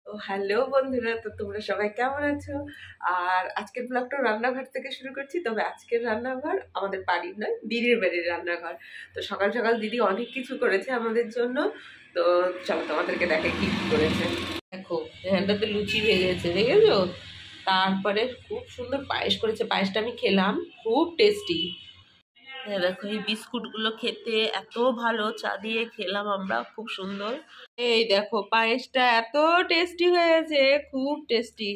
ও hello বন্ধুরা, তো তোমরা সবাই কেমন আছো? আর আজকের ব্লগটা রান্নাঘর থেকে শুরু করছি। তবে আজকের রান্নাঘর আমাদের বাড়ির নয়, দিদির বাড়ির রান্নাঘর। তো সকাল সকাল দিদি অনেক কিছু করেছে আমাদের জন্য। তো চলো তোমাদেরকে দেখে কি কি করেছে। দেখো এখানটাতে লুচি ভেজেছে, দেখেছো? তারপরে খুব সুন্দর পায়েস করেছে, পায়েসটা আমি খেলাম, খুব টেস্টি। দেখো এই বিস্কুটগুলো খেতে এত ভালো, চা দিয়ে খেলাম আমরা, খুব সুন্দর। এই দেখো পায়েসটা এত টেস্টি হয়েছে, খুব টেস্টি।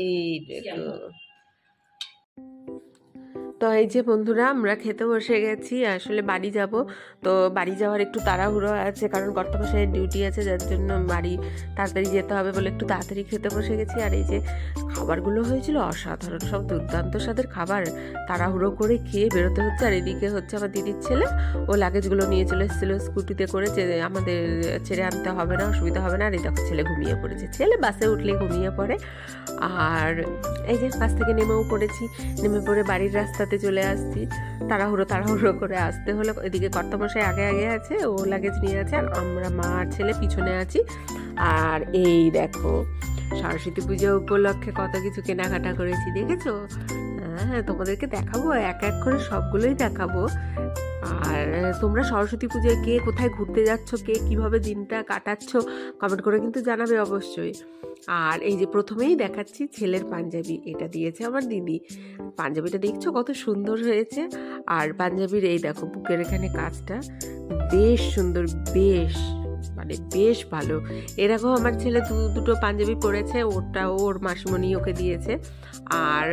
এই দেখো, তো এই যে বন্ধুরা আমরা খেতে বসে গেছি। আসলে বাড়ি যাব, তো বাড়ি যাওয়ার একটু তাড়াহুড়ো আছে, কারণ কর্তামশাইয়ের ডিউটি আছে, যার জন্য বাড়ি তাড়াতাড়ি যেতে হবে বলে একটু তাড়াতাড়ি খেতে বসে গেছি। আর এই যে খাবারগুলো হয়েছিল অসাধারণ, সব দুর্দান্ত স্বাদের খাবার। তাড়াহুড়ো করে খেয়ে বেরোতে হচ্ছে। আর এদিকে হচ্ছে আমার দিদির ছেলে, ও লাগেজগুলো নিয়ে চলে এসেছিলো স্কুটিতে করে, যে আমাদের ছেড়ে আনতে হবে না, অসুবিধা হবে না। আর এই দেখো ছেলে ঘুমিয়ে পড়েছে, ছেলে বাসে উঠলে ঘুমিয়ে পড়ে। আর এই যে বাস থেকে নেমেও পড়েছি, নেমে পড়ে বাড়ির রাস্তাতে চলে আসছি। তাড়াহুড়ো তাড়াহুড়ো করে আসতে হলো। এদিকে কর্তামশাই আগে আগে আছে, ও লাগেজ নিয়ে আছে, আর আমরা মা আর ছেলে পিছনে আছি। আর এই দেখো সরস্বতী পুজো উপলক্ষে কত কিছু কেনাকাটা করেছি, দেখেছো? হ্যাঁ, তোমাদেরকে দেখাবো, এক এক করে সবগুলোই দেখাবো। আর তোমরা সরস্বতী পুজোয় কে কোথায় ঘুরতে যাচ্ছ, কে কিভাবে দিনটা কাটাচ্ছ, কমেন্ট করে কিন্তু জানাবে অবশ্যই। আর এই যে প্রথমেই দেখাচ্ছি ছেলের পাঞ্জাবি, এটা দিয়েছে আমার দিদি। পাঞ্জাবিটা দেখছো কত সুন্দর হয়েছে। আর পাঞ্জাবির এই দেখো বুকের এখানে কাজটা বেশ সুন্দর, বেশ মানে বেশ ভালো। এরকম আমার ছেলে দুটো পাঞ্জাবি পরেছে, ওটা ওর মাসিমণি ওকে দিয়েছে। আর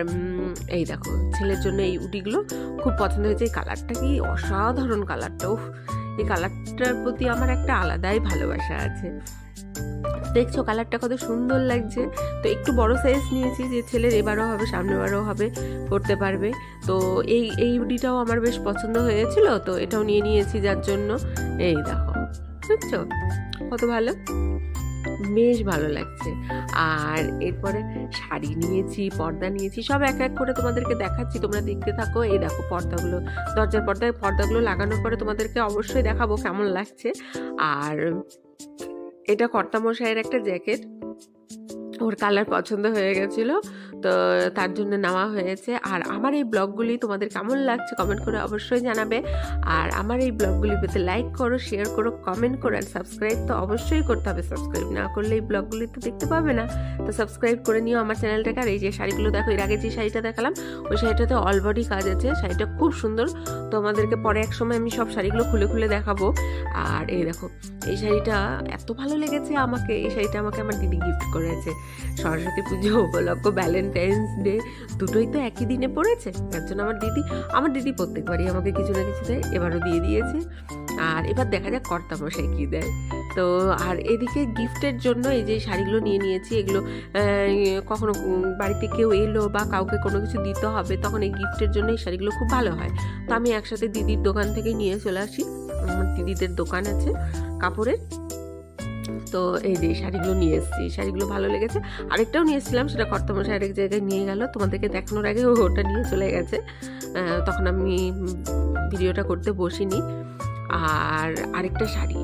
এই দেখো ছেলের জন্য এই উটিগুলো খুব পছন্দ হয়েছে। এই কালারটা কি অসাধারণ, কালারটা উফ, এই কালারটার প্রতি আমার একটা আলাদাই ভালোবাসা আছে। দেখছো কালারটা কত সুন্দর লাগছে। তো একটু বড় সাইজ নিয়েছি, যে ছেলের এবারও হবে, সামনেবারও হবে, পড়তে পারবে। তো এই উডিটাও আমার বেশ পছন্দ হয়েছিল, তো এটাও নিয়ে নিয়েছি যার জন্য। এই দেখো বুঝছো কত ভালো, বেশ ভালো লাগছে। আর এরপরে শাড়ি নিয়েছি, পর্দা নিয়েছি, সব এক এক করে তোমাদেরকে দেখাচ্ছি, তোমরা দেখতে থাকো। এই দেখো পর্দাগুলো, দরজার পর্দাগুলো লাগানোর পরে তোমাদেরকে অবশ্যই দেখাবো কেমন লাগছে। আর এটা কর্তামশাইয়ের একটা জ্যাকেট, ওর কালার পছন্দ হয়ে গেছিলো, তো তার জন্য নেওয়া হয়েছে। আর আমার এই ব্লগগুলি তোমাদের কেমন লাগছে কমেন্ট করে অবশ্যই জানাবে। আর আমার এই ব্লগগুলি পেতে লাইক করো, শেয়ার করো, কমেন্ট করো। আর সাবস্ক্রাইব তো অবশ্যই করতে হবে, সাবস্ক্রাইব না করলে এই ব্লগগুলি তো দেখতে পাবে না। তো সাবস্ক্রাইব করে নিও আমার চ্যানেলটাকে। আর এই যে শাড়িগুলো দেখো, এর আগে যে শাড়িটা দেখালাম ওই শাড়িটাতে অল বডি কাজ আছে, শাড়িটা খুব সুন্দর। তো আমাদেরকে পরে এক সময় আমি সব শাড়িগুলো খুলে খুলে দেখাবো। আর এই দেখো এই শাড়িটা এত ভালো লেগেছে আমাকে, এই শাড়িটা আমাকে আমার দিদি গিফট করেছে সরস্বতী পুজো উপলক্ষ, ভ্যালেন্টাইন্স ডে, দুটোই তো একই দিনে পড়েছে, তার জন্য আমার দিদি প্রত্যেকবারই আমাকে কিছু না কিছু দেয়, এবারও দিয়ে দিয়েছে। আর এবার দেখা যাক কর্তামশাই কী দেয়। তো আর এদিকে গিফটের জন্য এই যে শাড়িগুলো নিয়ে নিয়েছি, এগুলো কখনো বাড়িতে কেউ এলো বা কাউকে কোনো কিছু দিতে হবে, তখন এই গিফটের জন্য এই শাড়িগুলো খুব ভালো হয়। তো আমি একসাথে দিদির দোকান থেকে নিয়ে চলে আসি, আমার দিদিদের দোকান আছে কাপড়ের। তো এই যে শাড়িগুলো নিয়ে এসেছি, শাড়িগুলো ভালো লেগেছে। আরেকটাও নিয়ে এসেছিলাম, সেটা কর্তামশাই আরেক জায়গায় নিয়ে গেল, তোমাদেরকে দেখানোর আগে ওটা নিয়ে চলে গেছে, তখন আমি ভিডিওটা করতে বসিনি। আর আরেকটা শাড়ি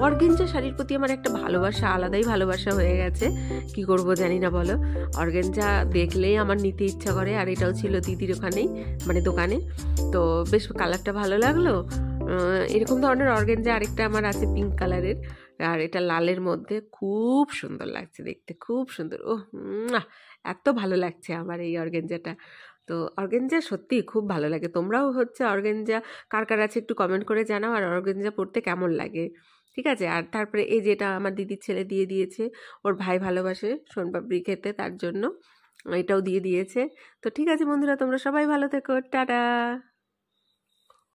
অর্গেঞ্জা শাড়ির প্রতি আমার একটা ভালোবাসা, আলাদাই ভালোবাসা হয়ে গেছে, কি করব জানি না বলো। অর্গেঞ্জা দেখলেই আমার নিতে ইচ্ছা করে। আর এটাও ছিল দিদির ওখানেই, মানে দোকানে। তো বেশ কালারটা ভালো লাগলো। এরকম ধরনের অর্গেঞ্জা আরেকটা আমার আছে পিঙ্ক কালারের, আর এটা লালের মধ্যে, খুব সুন্দর লাগছে দেখতে, খুব সুন্দর। ও এত ভালো লাগছে আমার এই অর্গেঞ্জাটা। তো অর্গেঞ্জা সত্যি খুব ভালো লাগে। তোমরাও হচ্ছে অর্গেঞ্জা কার কার আছে একটু কমেন্ট করে জানাও, আর অর্গেঞ্জা পড়তে কেমন লাগে, ঠিক আছে? আর তারপরে এই যেটা আমার দিদির ছেলে দিয়ে দিয়েছে, ওর ভাই ভালোবাসে সোনপাপড়ি খেতে, তার জন্য এটাও দিয়ে দিয়েছে। তো ঠিক আছে বন্ধুরা, তোমরা সবাই ভালো থেকো, টাটা।